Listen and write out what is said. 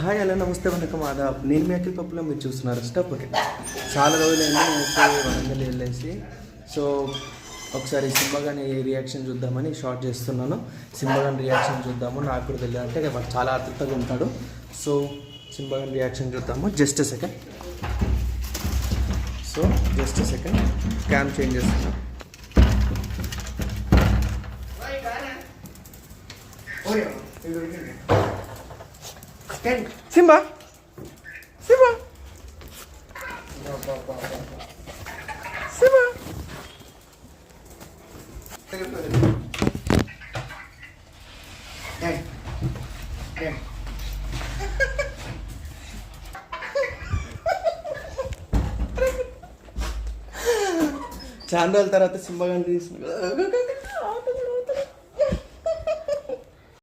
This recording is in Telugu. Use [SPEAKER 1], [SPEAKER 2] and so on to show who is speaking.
[SPEAKER 1] హాయ్ హలో నమస్తే వనకం ఆదాబ్. నేను మీ అఖిల్ పప్పులో మీరు చూస్తున్నారు స్టప్. చాలా రోజులైంది నేను వరంగల్ వెళ్ళేసి. సో ఒకసారి సింబగాని రియాక్షన్ చూద్దామని షార్ట్ చేస్తున్నాను. సింబగాని రియాక్షన్ చూద్దాము. నాకు కూడా తెలియదు అంటే వాడు చాలా ఆతృతగా ఉంటాడు. సో సింబగాని రియాక్షన్ చూద్దాము. Just second. So just second cam change చేస్తున్నా. సింబా సింబా సింబా చాలా రోజుల తర్వాత సింబా గాని తీసుకున్నా.